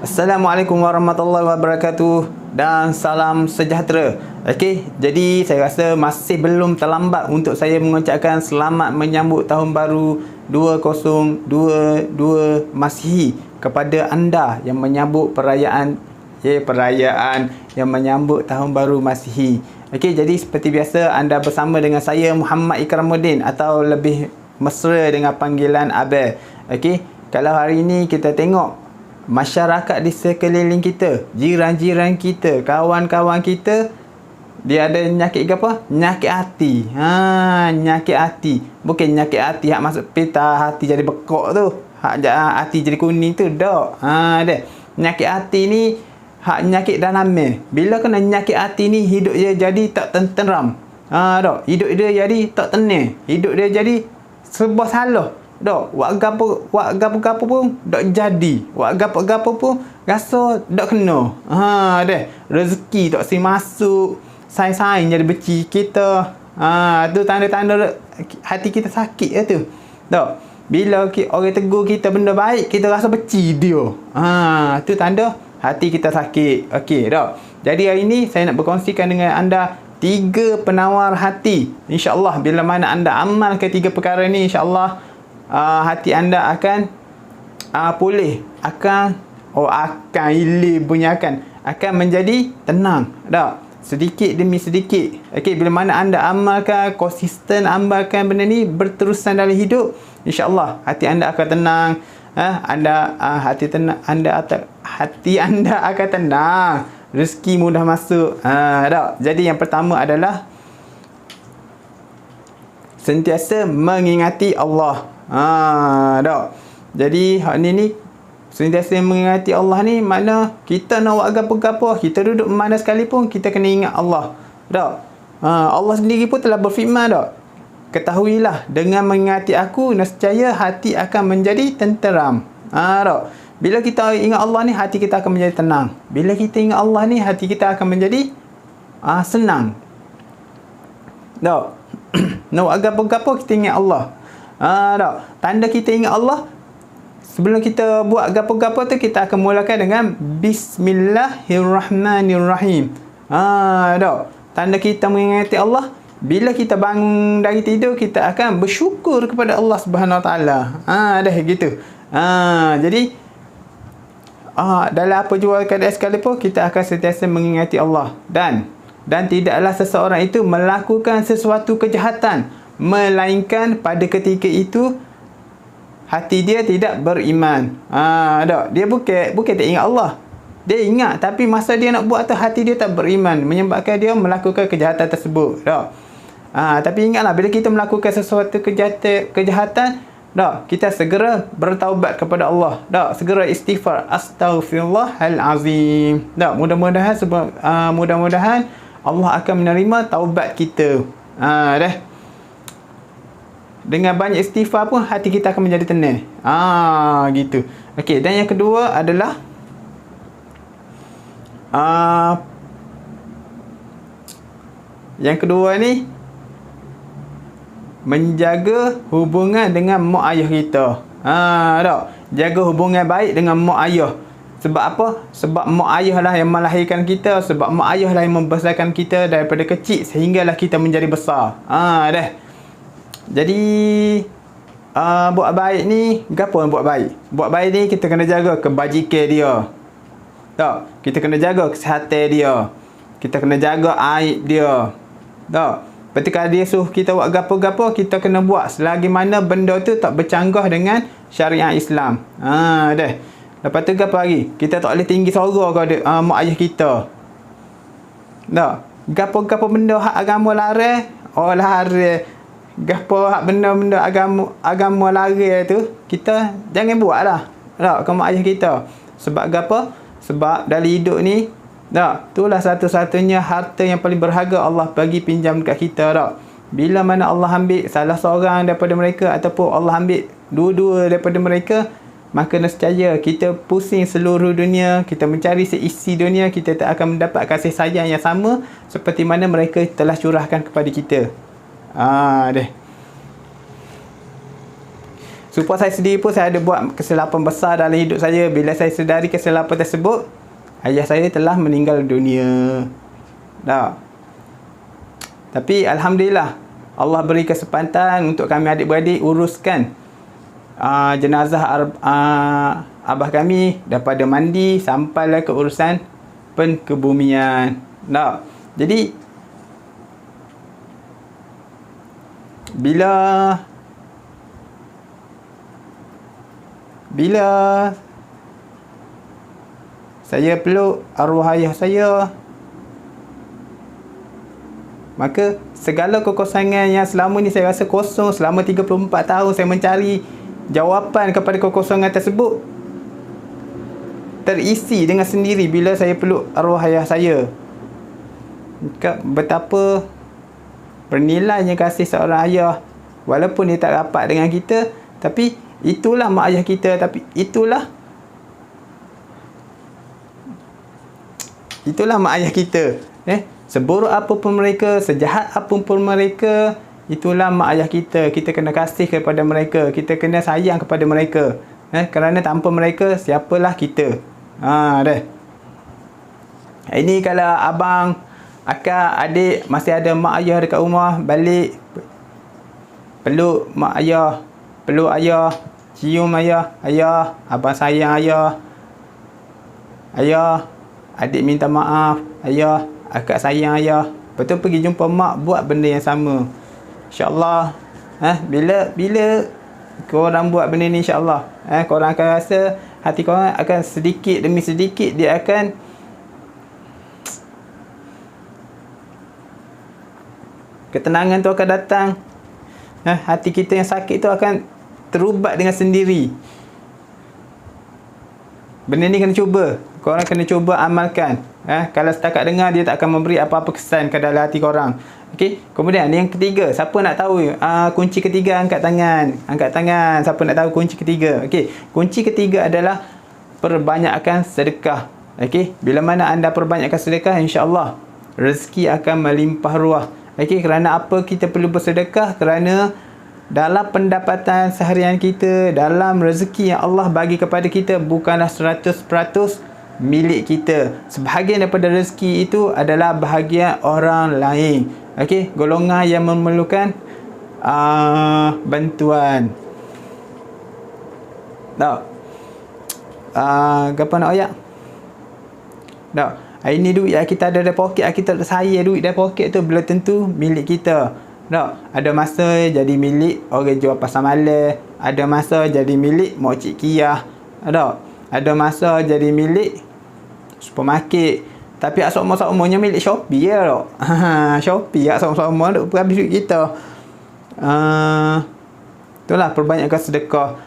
Assalamualaikum warahmatullahi wabarakatuh dan salam sejahtera. Okey, jadi saya rasa masih belum terlambat untuk saya mengucapkan selamat menyambut tahun baru 2022 Masihi kepada anda yang menyambut perayaan yang menyambut tahun baru Masihi. Okey, jadi seperti biasa anda bersama dengan saya Muhammad Ikramuddin atau lebih mesra dengan panggilan Abel. Okey, kalau hari ini kita tengok masyarakat di sekeliling kita, jiran-jiran kita, kawan-kawan kita, dia ada nyakit ke apa? Nyakit hati. Nyakit hati. Bukan nyakit hati hak masuk pita hati jadi bekok tu. Hati jadi kuning tu dak. Dia. Nyakit hati ni hak nyakit dalamnya. Bila kena nyakit hati ni hidup dia jadi tak tenteram. Dak. Hidup dia jadi tak tenang. Hidup dia jadi serba salah. Dok, wak gapo pun dak jadi. Wak gapo pun rasa dak kena. Deh. Rezeki tak si masuk. Saing-saing jadi benci kita. Tu tanda-tanda hati kita sakit ya tu. Dok. Bila orang tegur kita benda baik, kita rasa benci dia. Tu tanda hati kita sakit. Okey, dok. Jadi hari ini saya nak berkongsikan dengan anda 3 penawar hati. Insya-Allah bila mana anda amal ke 3 perkara ni, insya-Allah hati anda akan pulih, akan menjadi tenang. Tak? Sedikit demi sedikit. Okey, bila mana anda amalkan, konsisten amalkan benda ni berterusan dalam hidup, insya-Allah hati anda akan tenang. Hati anda akan tenang. Rezeki mudah masuk. Tak? Jadi yang pertama adalah sentiasa mengingati Allah. Tak. Jadi hak ni sentiasa mengingati Allah ni makna kita nak buat gapo-gapo, kita duduk mana sekalipun kita kena ingat Allah. Tak. Allah sendiri pun telah berfirman tak. Ketahuilah dengan mengingati aku nescaya hati akan menjadi tenteram. Tak. Bila kita ingat Allah ni hati kita akan menjadi tenang. Bila kita ingat Allah ni hati kita akan menjadi senang. Tak. Nak buat gapo-gapo kita ingat Allah. Tak. Tanda kita ingat Allah, sebelum kita buat gapo-gapo tu kita akan mulakan dengan Bismillahirrahmanirrahim. Tak. Tanda kita mengingati Allah, bila kita bangun dari tidur kita akan bersyukur kepada Allah Subhanahu Wa Taala. Dah gitu. Jadi dalam apa jua keadaan sekalipun kita akan sentiasa mengingati Allah dan tidaklah seseorang itu melakukan sesuatu kejahatan melainkan pada ketika itu hati dia tidak beriman. Tak. Dia bukan tak ingat Allah. Dia ingat tapi masa dia nak buat tu hati dia tak beriman menyebabkan dia melakukan kejahatan tersebut. Tak. Tapi ingatlah bila kita melakukan sesuatu kejahatan, tak, kita segera bertaubat kepada Allah. Tak, segera istighfar. Astaghfirullahalazim. Tak, mudah-mudahan Allah akan menerima taubat kita. Dah. Dengan banyak istighfar pun hati kita akan menjadi tenang. Gitu. Okey, dan yang kedua adalah yang kedua ni menjaga hubungan dengan mak ayah kita. Tak. Jaga hubungan baik dengan mak ayah. Sebab apa? Sebab mak ayah lah yang melahirkan kita, sebab mak ayah lah yang membesarkan kita daripada kecil sehinggalah kita menjadi besar. Dah. Jadi buat baik ni, gapo yang buat baik? Buat baik ni kita kena jaga kebajikan dia. Tak, kita kena jaga kesihatan dia. Kita kena jaga aib dia. Tak. Ketika dia suruh kita buat gapo-gapo, kita kena buat selagi mana benda tu tak bercanggah dengan syariat Islam. Dah. Lepas tu gapo lagi? Kita tak boleh tinggi suara kepada mak ayah kita. Tak. Gapo-gapo benda hak agama larang, larang. Gapo hak benda-benda agama larang tu kita jangan buat lah. Tak, ke mak ayah kita. Sebab gapo? Sebab dalam hidup ni, tak, itulah satu-satunya harta yang paling berharga Allah bagi pinjam dekat kita. Tak. Bila mana Allah ambil salah seorang daripada mereka ataupun Allah ambil dua-dua daripada mereka, maka nescaya kita pusing seluruh dunia, kita mencari seisi dunia, kita tak akan mendapat kasih sayang yang sama seperti mana mereka telah curahkan kepada kita. Deh. Supaya saya sendiri pun saya ada buat kesilapan besar dalam hidup saya. Bila saya sedari kesilapan tersebut, ayah saya telah meninggal dunia. Dah. Tapi Alhamdulillah, Allah beri kesempatan untuk kami adik-beradik uruskan jenazah abah kami daripada mandi sampailah ke urusan penkebumian. Dah. Jadi bila saya peluk arwah ayah saya, maka segala kekosongan yang selama ni saya rasa kosong selama 34 tahun saya mencari jawapan kepada kekosongan tersebut, terisi dengan sendiri bila saya peluk arwah ayah saya. Betapa bernilainya kasih seorang ayah. Walaupun dia tak rapat dengan kita, tapi itulah mak ayah kita. Tapi itulah mak ayah kita. Seburuk apapun mereka, sejahat apapun mereka, itulah mak ayah kita. Kita kena kasih kepada mereka, kita kena sayang kepada mereka. Kerana tanpa mereka, siapalah kita. Dah. Ini kalau abang, akak, adik masih ada mak ayah dekat rumah, balik peluk mak ayah, peluk ayah, cium ayah. Ayah, abang sayang ayah. Ayah, adik minta maaf. Ayah, akak sayang ayah. Betul, pergi jumpa mak, buat benda yang sama. InsyaAllah, bila korang buat benda ni, insyaAllah, korang akan rasa hati korang akan sedikit demi sedikit, dia akan ketenangan tu akan datang. Hati kita yang sakit tu akan terubat dengan sendiri. Benda ni kena cuba. Korang kena cuba amalkan. Kalau setakat dengar, dia tak akan memberi apa-apa kesan ke dalam hati korang. Okey. Kemudian yang ketiga, siapa nak tahu kunci ketiga, angkat tangan. Angkat tangan siapa nak tahu kunci ketiga. Okey. Kunci ketiga adalah perbanyakkan sedekah. Okey. Bila mana anda perbanyakkan sedekah, insya-Allah rezeki akan melimpah ruah. Okey, kerana apa kita perlu bersedekah? Kerana dalam pendapatan seharian kita, dalam rezeki yang Allah bagi kepada kita, bukanlah 100% milik kita. Sebahagian daripada rezeki itu adalah bahagian orang lain. Okey, golongan yang memerlukan bantuan. Tak. Apa nak ayat? Tak. Ini duit yang kita ada dalam poket, kita saya duit dalam poket tu belum tentu milik kita. Tak. Ada masa jadi milik orang jual pasar malam, ada masa jadi milik mak cik Kiyah. Tak. Ada masa jadi milik supermarket. Tapi asal-asalnya milik Shopee ya tak. Shopee asal-asalnya duk habis duit kita. Itulah perbanyakkan sedekah.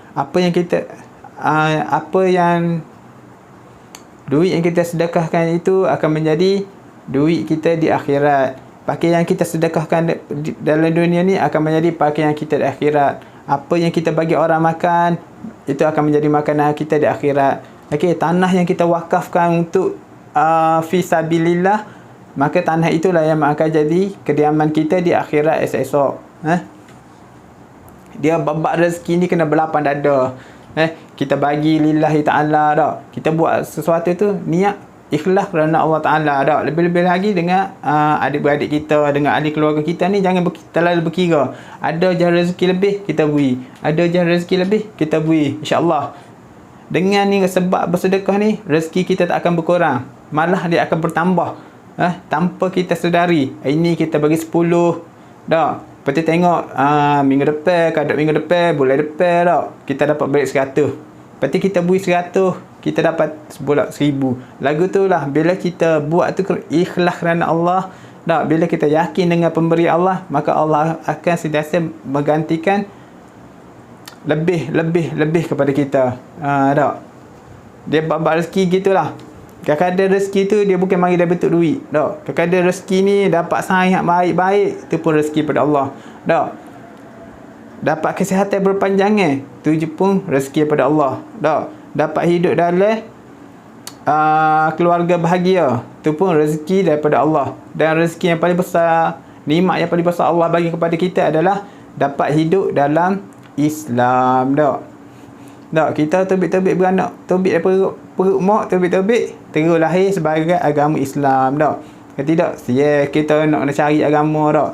Duit yang kita sedekahkan itu akan menjadi duit kita di akhirat. Pakaian yang kita sedekahkan dalam dunia ni akan menjadi pakaian kita di akhirat. Apa yang kita bagi orang makan, itu akan menjadi makanan kita di akhirat. Okey, tanah yang kita wakafkan untuk fisabilillah, maka tanah itulah yang akan jadi kediaman kita di akhirat esok. Dia babak rezeki ni kena berlapang dada. Kita bagi lillahi ta'ala dah. Kita buat sesuatu tu niat ikhlas kerana Allah Ta'ala dah. Lebih-lebih lagi dengan adik-beradik kita, dengan ahli keluarga kita ni, jangan terlalu berkira. Ada je rezeki lebih, kita beri. Ada je rezeki lebih, kita beri. InsyaAllah. Dengan ni, sebab bersedekah ni, rezeki kita tak akan berkurang. Malah dia akan bertambah. Tanpa kita sedari. Ini kita bagi 10 dah. Lepas tu tengok minggu depan, kadang minggu depan, bulan depan tak, kita dapat balik 100. Lepas tu kita beri 100, kita dapat sebulan 1000. Lagu tu lah, bila kita buat tu ikhlas kerana Allah tak, bila kita yakin dengan pemberi Allah, maka Allah akan sentiasa menggantikan lebih kepada kita. Tak, dia bab rezeki gitulah. Kadang-kadang rezeki tu dia bukan mari dari bentuk duit. Tak. Kadang-kadang rezeki ni dapat sains yang baik-baik, tu pun rezeki pada Allah. Tak. Dapat kesihatan berpanjangan, tu pun rezeki pada Allah. Tak. Dapat hidup dalam keluarga bahagia, tu pun rezeki daripada Allah. Dan rezeki yang paling besar, nikmat yang paling besar Allah bagi kepada kita adalah dapat hidup dalam Islam dak. Tak, kita tobik-tobik beranak, tobik daripada perut mak, tobik-tobik terus lahir sebagai agama Islam dak. Kalau tidak, kita nak cari agama dak.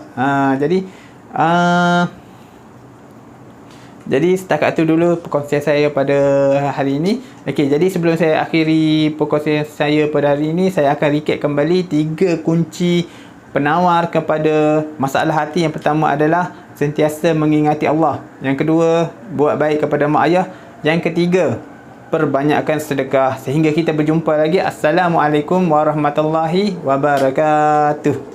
Jadi setakat tu dulu perkongsian saya pada hari ini. Okey, jadi sebelum saya akhiri perkongsian saya pada hari ini, saya akan recap kembali 3 kunci penawar kepada masalah hati. Yang pertama adalah sentiasa mengingati Allah. Yang kedua, buat baik kepada mak ayah. Yang ketiga, perbanyakkan sedekah. Sehingga kita berjumpa lagi. Assalamualaikum warahmatullahi wabarakatuh.